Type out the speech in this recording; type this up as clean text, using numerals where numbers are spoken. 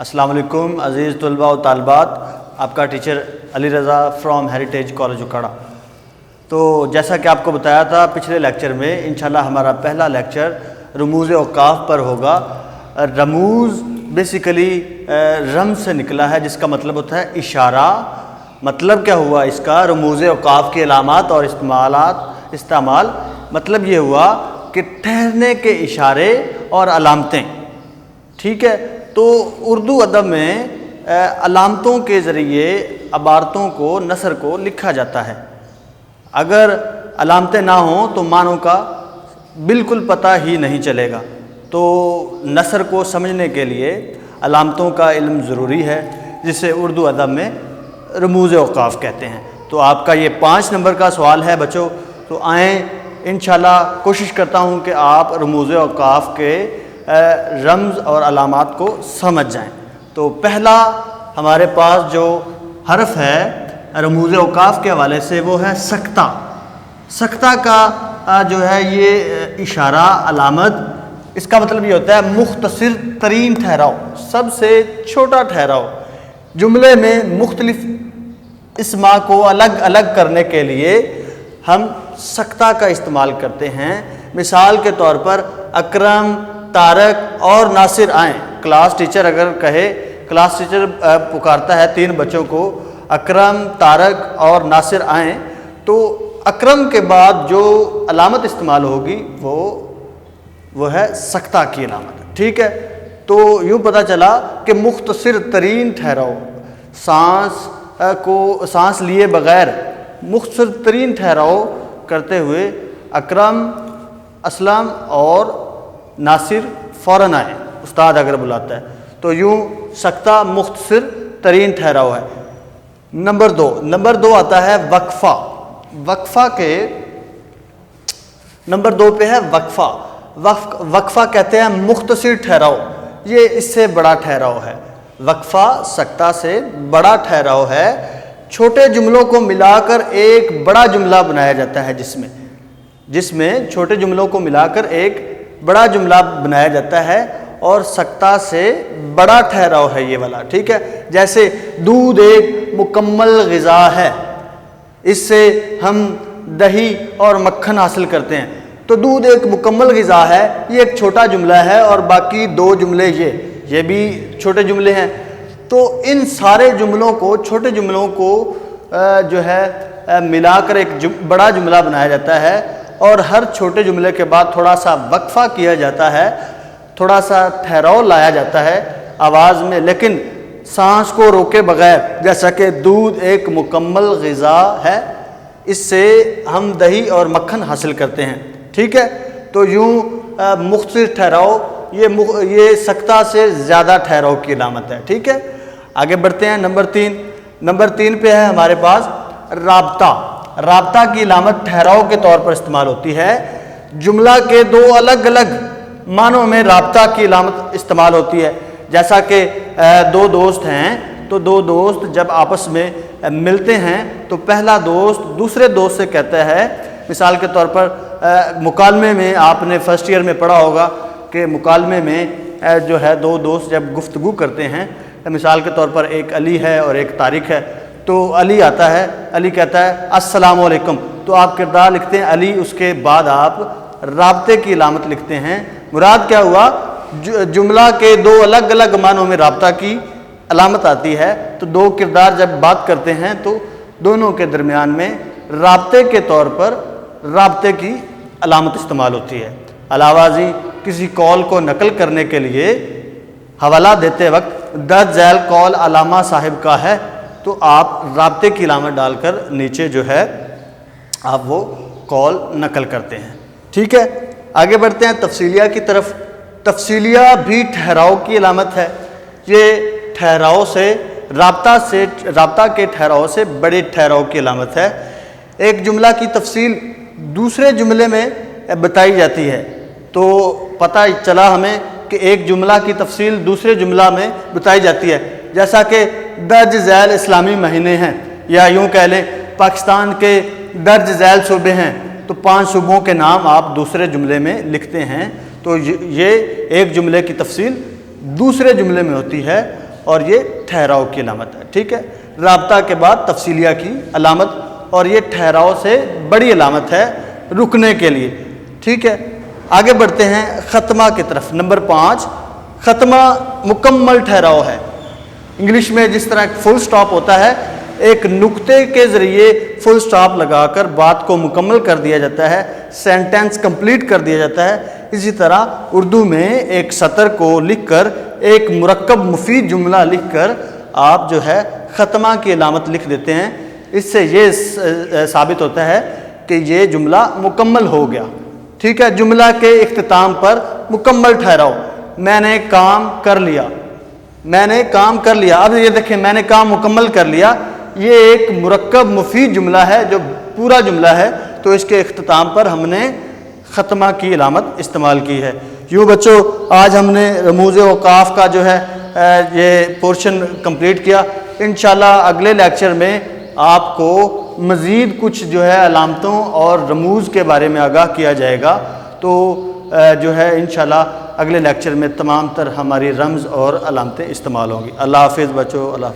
السلام علیکم عزیز طلباء و طالبات، آپ کا teacher Ali Raza from heritage college Akhara. تو جیسا کہ آپ کو بتایا تھا پچھلے لیکچر میں، انشاءاللہ ہمارا پہلا لیکچر رموز اوقاف پر ہوگا۔ رموز بیسیکلی رمز سے نکلا ہے، جس کا مطلب ہوتا ہے اشارہ۔ مطلب کیا ہوا اس کا؟ رموز اوقاف کی علامات اور استعمال مطلب یہ ہوا کہ ٹھہرنے کے اشارے اور علامتیں، ٹھیک ہے۔ تو اردو ادب میں علامتوں کے ذریعے عبارتوں کو، نثر کو لکھا جاتا ہے۔ اگر علامتیں نہ ہوں تو معنوں کا بالکل پتہ ہی نہیں چلے گا۔ تو نثر کو سمجھنے کے لیے علامتوں کا علم ضروری ہے، جسے اردو ادب میں رموز اوقاف کہتے ہیں۔ تو آپ کا یہ 5 نمبر کا سوال ہے بچوں۔ تو آئیں انشاءاللہ کوشش کرتا ہوں کہ آپ رموز اوقاف کے رمز اور علامات کو سمجھ جائیں۔ تو پہلا ہمارے پاس جو حرف ہے رموز اوقاف کے حوالے سے، وہ ہے سکتہ۔ سکتہ کا جو ہے یہ اشارہ، علامت، اس کا مطلب یہ ہوتا ہے مختصر ترین ٹھہراؤ، سب سے چھوٹا ٹھہراؤ۔ جملے میں مختلف اسما کو الگ الگ کرنے کے لیے ہم سکتہ کا استعمال کرتے ہیں۔ مثال کے طور پر اکرم، طارق اور ناصر آئیں۔ کلاس ٹیچر اگر کہے، کلاس ٹیچر پکارتا ہے 3 بچوں کو، اکرم، طارق اور ناصر آئیں، تو اکرم کے بعد جو علامت استعمال ہوگی وہ ہے سکتہ کی علامت، ٹھیک ہے۔ تو یوں پتہ چلا کہ مختصر ترین ٹھہراؤ، سانس لیے بغیر مختصر ترین ٹھہراؤ کرتے ہوئے اکرم، اسلم اور ناصر فوراً آئے، استاد اگر بلاتا ہے۔ تو یوں سکتہ مختصر ترین ٹھہراؤ ہے۔ نمبر دو آتا ہے وقفہ۔ وقفہ کے نمبر 2 پہ ہے وقفہ۔ وقفہ کہتے ہیں مختصر ٹھہراؤ، یہ اس سے بڑا ٹھہراؤ ہے۔ وقفہ سکتہ سے بڑا ٹھہراؤ ہے۔ چھوٹے جملوں کو ملا کر ایک بڑا جملہ بنایا جاتا ہے، جس میں چھوٹے جملوں کو ملا کر ایک بڑا جملہ بنایا جاتا ہے، اور سکتہ سے بڑا ٹھہراؤ ہے یہ والا، ٹھیک ہے۔ جیسے دودھ ایک مکمل غذا ہے، اس سے ہم دہی اور مکھن حاصل کرتے ہیں۔ تو دودھ ایک مکمل غذا ہے، یہ ایک چھوٹا جملہ ہے، اور باقی 2 جملے یہ بھی چھوٹے جملے ہیں۔ تو ان سارے جملوں کو، چھوٹے جملوں کو جو ہے ملا کر ایک بڑا جملہ بنایا جاتا ہے، اور ہر چھوٹے جملے کے بعد تھوڑا سا وقفہ کیا جاتا ہے، تھوڑا سا ٹھہراؤ لایا جاتا ہے آواز میں، لیکن سانس کو روکے بغیر۔ جیسا کہ دودھ ایک مکمل غذا ہے، اس سے ہم دہی اور مکھن حاصل کرتے ہیں، ٹھیک ہے۔ تو یوں مختصر ٹھہراؤ یہ سکتہ سے زیادہ ٹھہراؤ کی علامت ہے، ٹھیک ہے۔ آگے بڑھتے ہیں۔ نمبر 3 پہ ہے ہمارے پاس رابطہ۔ رابطہ کی علامت ٹھہراؤ کے طور پر استعمال ہوتی ہے۔ جملہ کے 2 الگ الگ معنوں میں رابطہ کی علامت استعمال ہوتی ہے۔ جیسا کہ 2 دوست ہیں، تو 2 دوست جب آپس میں ملتے ہیں تو پہلا دوست دوسرے دوست سے کہتا ہے، مثال کے طور پر مکالمے میں آپ نے فرسٹ ایئر میں پڑھا ہوگا کہ مکالمے میں جو ہے 2 دوست جب گفتگو کرتے ہیں، مثال کے طور پر ایک علی ہے اور ایک طارق ہے، تو علی آتا ہے، علی کہتا ہے السلام علیکم، تو آپ کردار لکھتے ہیں علی، اس کے بعد آپ رابطے کی علامت لکھتے ہیں۔ مراد کیا ہوا؟ جملہ کے 2 الگ الگ معنوں میں رابطہ کی علامت آتی ہے، تو 2 کردار جب بات کرتے ہیں تو دونوں کے درمیان میں رابطے کے طور پر رابطے کی علامت استعمال ہوتی ہے۔ علاوہ ازیں کسی کال کو نقل کرنے کے لیے حوالہ دیتے وقت درج ذیل کال علامہ صاحب کا ہے، تو آپ رابطے کی علامت ڈال کر نیچے جو ہے آپ وہ کال نقل کرتے ہیں، ٹھیک ہے۔ آگے بڑھتے ہیں تفصیلیہ کی طرف۔ تفصیلیہ بھی ٹھہراؤ کی علامت ہے۔ یہ ٹھہراؤ سے رابطہ کے ٹھہراؤ سے بڑے ٹھہراؤ کی علامت ہے۔ ایک جملہ کی تفصیل دوسرے جملے میں بتائی جاتی ہے، تو پتہ چلا ہمیں کہ ایک جملہ کی تفصیل دوسرے جملہ میں بتائی جاتی ہے۔ جیسا کہ درج ذیل اسلامی مہینے ہیں، یا یوں کہہ لیں پاکستان کے درج ذیل صوبے ہیں، تو 5 صوبوں کے نام آپ دوسرے جملے میں لکھتے ہیں۔ تو یہ ایک جملے کی تفصیل دوسرے جملے میں ہوتی ہے، اور یہ ٹھہراؤ کی علامت ہے، ٹھیک ہے۔ رابطہ کے بعد تفصیلیہ کی علامت، اور یہ ٹھہراؤ سے بڑی علامت ہے رکنے کے لیے، ٹھیک ہے۔ آگے بڑھتے ہیں ختمہ کی طرف۔ نمبر 5، ختمہ مکمل ٹھہراؤ ہے۔ انگلش میں جس طرح ایک فل سٹاپ ہوتا ہے، ایک نقطے کے ذریعے فل سٹاپ لگا کر بات کو مکمل کر دیا جاتا ہے، سینٹنس کمپلیٹ کر دیا جاتا ہے، اسی طرح اردو میں ایک سطر کو لکھ کر، ایک مرکب مفید جملہ لکھ کر آپ جو ہے ختمہ کی علامت لکھ دیتے ہیں۔ اس سے یہ ثابت ہوتا ہے کہ یہ جملہ مکمل ہو گیا، ٹھیک ہے۔ جملہ کے اختتام پر مکمل ٹھہراؤ، میں نے کام کر لیا، میں نے کام کر لیا۔ اب یہ دیکھیں، میں نے کام مکمل کر لیا، یہ ایک مرکب مفید جملہ ہے جو پورا جملہ ہے، تو اس کے اختتام پر ہم نے ختمہ کی علامت استعمال کی ہے۔ یوں بچوں، آج ہم نے رموز اوقاف کا جو ہے یہ پورشن کمپلیٹ کیا۔ انشاءاللہ اگلے لیکچر میں آپ کو مزید کچھ جو ہے علامتوں اور رموز کے بارے میں آگاہ کیا جائے گا، تو جو ہے انشاءاللہ اگلے لیکچر میں تمام تر ہماری رمز اور علامتیں استعمال ہوں گی۔ اللہ حافظ بچوں، اللہ حافظ۔